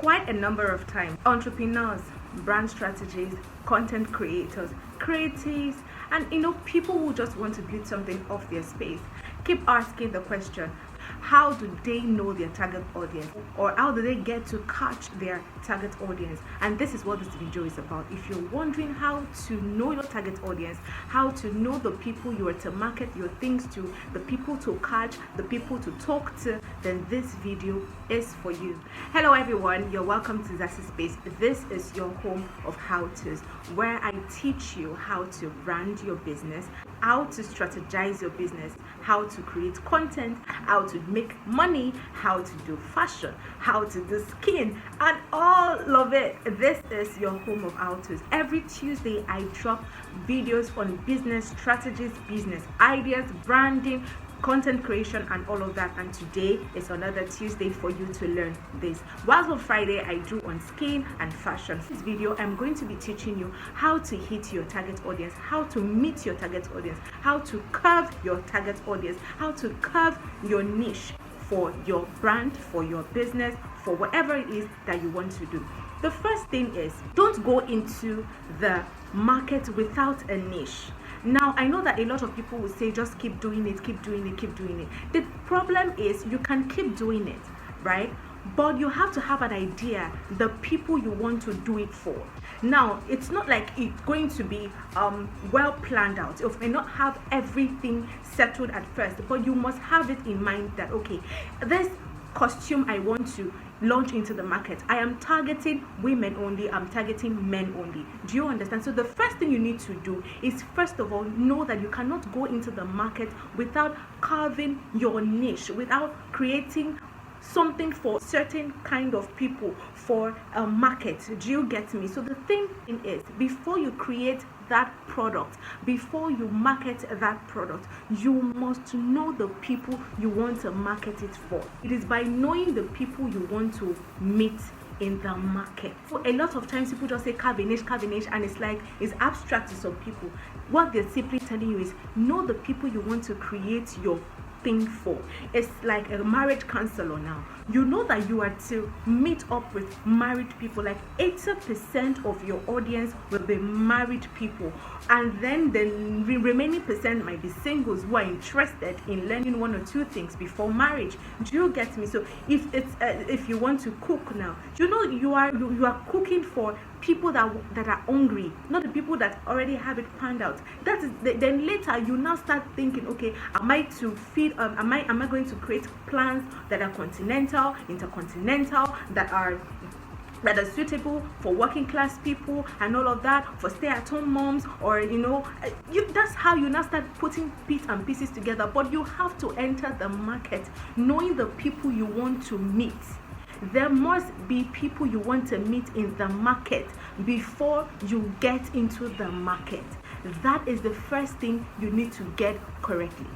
Quite a number of times, entrepreneurs, brand strategists, content creators, creatives, and people who just want to build something off their space keep asking the question, how do they know their target audience, or how do they get to catch their target audience? And this is what this video is about. If you're wondering how to know your target audience, how to know the people you are to market your things to, the people to catch, the people to talk to, then this video is for you. Hello everyone, you're welcome to Zasie Space. This is your home of how-tos, where I teach you how to brand your business, how to strategize your business, how to create content, how to make money, how to do fashion, how to do skin, and all of it. This is your home of how-tos. Every Tuesday I drop videos on business strategies, business ideas, branding, content creation, and all of that. And today is another Tuesday for you to learn this. Whilst on Friday I do on skin and fashion. This video I'm going to be teaching you how to hit your target audience, how to meet your target audience, how to curve your target audience, how to curve your niche for your brand, for your business, for whatever it is that you want to do. The first thing is, don't go into the market without a niche. Now, I know that a lot of people will say, just keep doing it, keep doing it, keep doing it. The problem is you can keep doing it, right? But you have to have an idea, the people you want to do it for. Now, it's not like it's going to be well planned out. You may not have everything settled at first, but you must have it in mind that, okay, this costume I want to launch into the market, I am targeting women only, I'm targeting men only. Do you understand? So the first thing you need to do is, first of all, know that you cannot go into the market without carving your niche, without creating something for certain kind of people, for a market. Do you get me? So the thing is, before you create that product, before you market that product, you must know the people you want to market it for. It is by knowing the people you want to meet in the market. So a lot of times people just say carve a niche, and it's like it's abstract to some people. What they're simply telling you is, know the people you want to create your thing for. It's like a marriage counselor. Now you know that you are to meet up with married people. Like 80% of your audience will be married people, and then the remaining percent might be singles who are interested in learning one or two things before marriage. Do you get me? So if you want to cook now, you are cooking for people that are hungry, not the people that already have it planned out. That is then later you now start thinking, okay, am I to feed am I going to create plans that are continental, intercontinental, that are suitable for working class people and all of that, for stay-at-home moms, or that's how you now start putting bits and pieces together. But you have to enter the market knowing the people you want to meet. There must be people you want to meet in the market before you get into the market. That is the first thing you need to get correctly.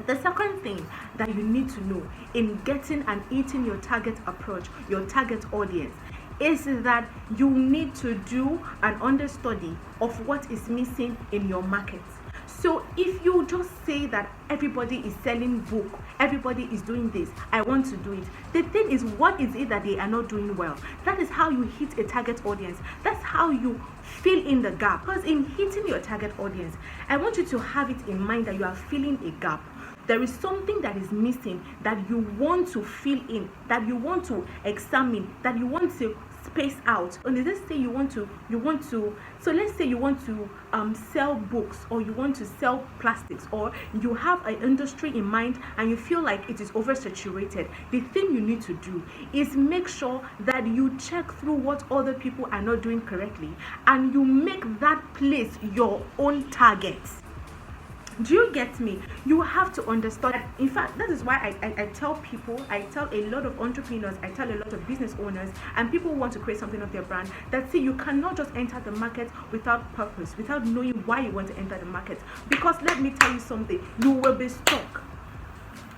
The second thing that you need to know in getting and eating your target approach, your target audience, is that you need to do an understudy of what is missing in your market. So if you just say that everybody is selling book, everybody is doing this, I want to do it. The thing is, what is it that they are not doing well? That is how you hit a target audience. That's how you fill in the gap. Because in hitting your target audience, I want you to have it in mind that you are filling a gap. There is something that is missing that you want to fill in, that you want to examine, that you want to space out. And let's say you want to sell books, or you want to sell plastics, or you have an industry in mind and you feel like it is oversaturated. The thing you need to do is make sure that you check through what other people are not doing correctly, and you make that place your own target. Do you get me? You have to understand that. In fact, that is why I tell people, I tell a lot of entrepreneurs, I tell a lot of business owners and people who want to create something of their brand, that see, you cannot just enter the market without purpose, without knowing why you want to enter the market. Because let me tell you something, you will be stuck.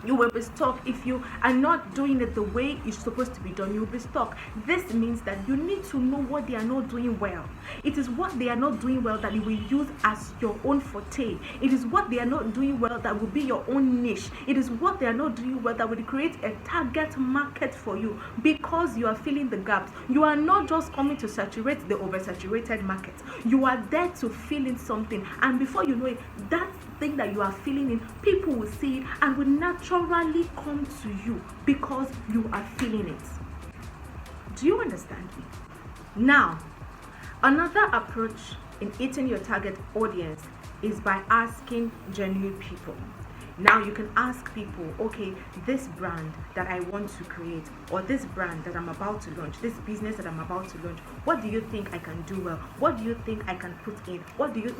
You will be stuck if you are not doing it the way it's supposed to be done. You'll be stuck. This means that you need to know what they are not doing well. It is what they are not doing well that you will use as your own forte. It is what they are not doing well that will be your own niche. It is what they are not doing well that will create a target market for you, because you are filling the gaps. You are not just coming to saturate the oversaturated market. You are there to fill in something, and before you know it, that thing that you are filling in, people will see it and will naturally come to you because you are feeling it. Do you understand me? Now, another approach in eating your target audience is by asking genuine people. Now you can ask people, okay, this brand that I want to create, or this brand that I'm about to launch, this business that I'm about to launch, what do you think I can do well? What do you think I can put in?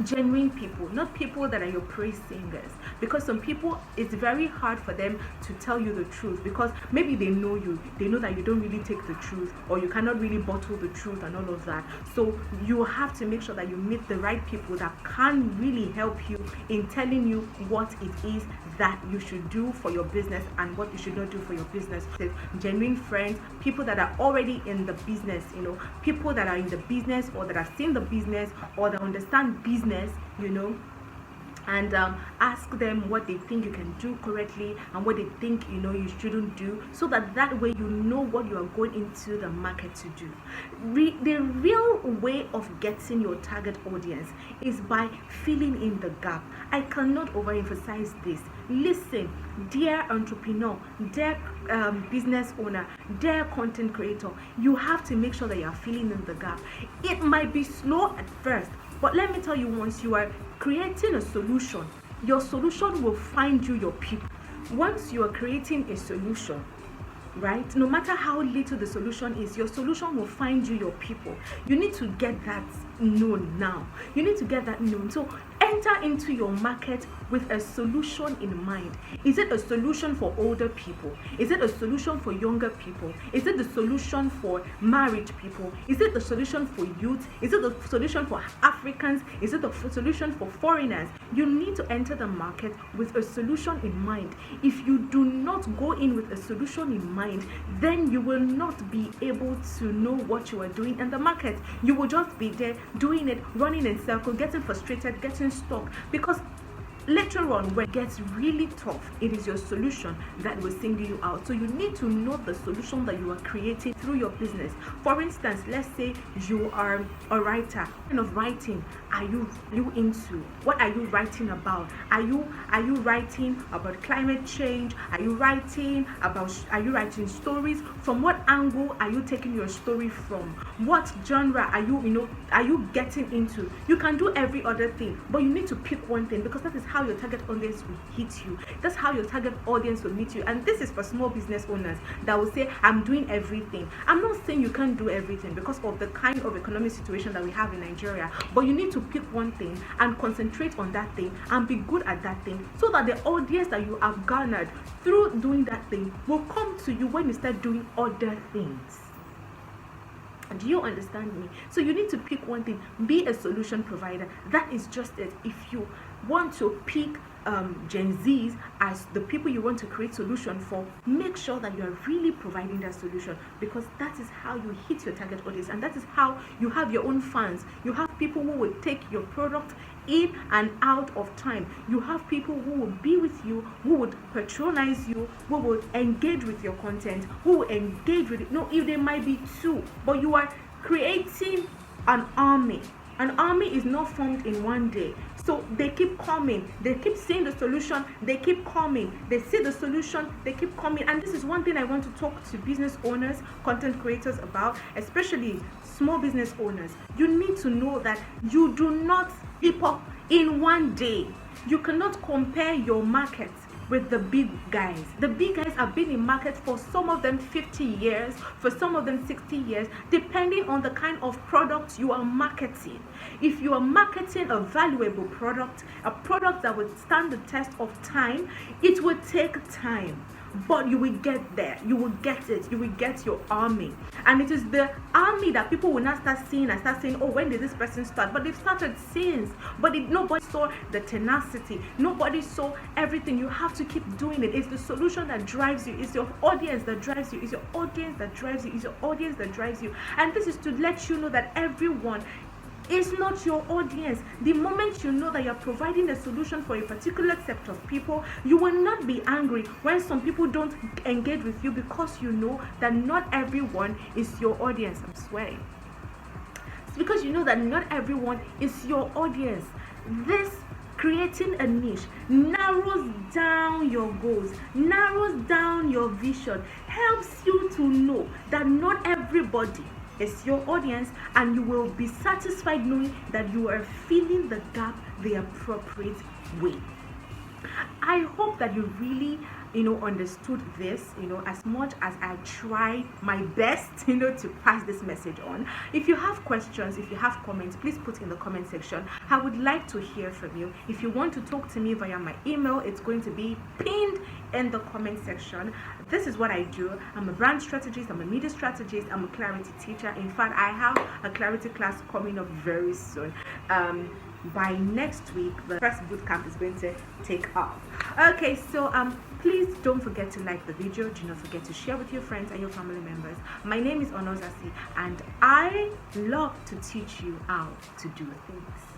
Genuine people, not people that are your praise singers. Because some people, it's very hard for them to tell you the truth, because maybe they know you, they know that you don't really take the truth, or you cannot really bottle the truth and all of that. So you have to make sure that you meet the right people that can really help you in telling you what it is that you should do for your business and what you should not do for your business. Genuine friends, people that are already in the business, people that are in the business, or that have seen the business, or that understand business, and ask them what they think you can do correctly and what they think you shouldn't do, so that way you know what you are going into the market to do. The real way of getting your target audience is by filling in the gap. I cannot overemphasize this. Listen, dear entrepreneur, dear business owner, dear content creator, you have to make sure that you are filling in the gap. It might be slow at first, but let me tell you, once you are creating a solution, your solution will find you your people. Once you are creating a solution, right, no matter how little the solution is, your solution will find you your people. You need to get that known now. You need to get that known. So enter into your market with a solution in mind. Is it a solution for older people? Is it a solution for younger people? Is it the solution for married people? Is it the solution for youth? Is it the solution for Africans? Is it the solution for foreigners? You need to enter the market with a solution in mind. If you do not go in with a solution in mind, then you will not be able to know what you are doing in the market. You will just be there doing it, running in circles, getting frustrated, getting stuck, because later on, when it gets really tough, it is your solution that will single you out. So you need to know the solution that you are creating through your business. For instance, let's say you are a writer. What kind of writing are you into? What are you writing about? Are you writing about climate change? Are you writing stories? From what angle are you taking your story from? What genre are you getting into? You can do every other thing, but you need to pick one thing, because that is how your target audience will hit you. That's how your target audience will meet you. And this is for small business owners that will say, I'm doing everything. I'm not saying you can't do everything because of the kind of economic situation that we have in Nigeria, but you need to pick one thing and concentrate on that thing and be good at that thing, so that the audience that you have garnered through doing that thing will come to you when you start doing other things. Do you understand me? So you need to pick one thing. Be a solution provider. That is just it. If you want to pick Gen Zs as the people you want to create solution for, make sure that you are really providing that solution, because that is how you hit your target audience, and that is how you have your own fans. You have people who will take your product in and out of time. You have people who will be with you, who would patronize you, who will engage with your content, who will engage with it. No, if there might be two, but you are creating an army. An army is not formed in one day. So they keep coming, they keep seeing the solution, they keep coming, they see the solution, they keep coming. And this is one thing I want to talk to business owners, content creators about, especially small business owners. You need to know that you do not keep up in one day. You cannot compare your market with the big guys. The big guys have been in market for some of them 50 years, for some of them 60 years, depending on the kind of product you are marketing. If you are marketing a valuable product, a product that will stand the test of time, it will take time. but you will get there. You will get it. You will get your army. And it is the army that people will now start seeing and start saying, oh, when did this person start? But they've started since. But nobody saw the tenacity. Nobody saw everything. You have to keep doing it. It's the solution that drives you. It's your audience that drives you. It's your audience that drives you. It's your audience that drives you. And this is to let you know that everyone is not your audience. The moment you know that you're providing a solution for a particular set of people, you will not be angry when some people don't engage with you, because you know that not everyone is your audience. I'm swearing. It's because you know that not everyone is your audience. This creating a niche narrows down your goals, narrows down your vision, helps you to know that not everybody is your audience, and you will be satisfied knowing that you are filling the gap the appropriate way. I hope that you really understood this, as much as I try my best, to pass this message on. If you have questions, if you have comments, please put in the comment section. I would like to hear from you. If you want to talk to me via my email, it's going to be pinned in the comment section. This is what I do. I'm a brand strategist, I'm a media strategist, I'm a clarity teacher. In fact, I have a clarity class coming up very soon. By next week, the first bootcamp is going to take off. Okay, so please don't forget to like the video. Do not forget to share with your friends and your family members. My name is Zasie, and I love to teach you how to do things.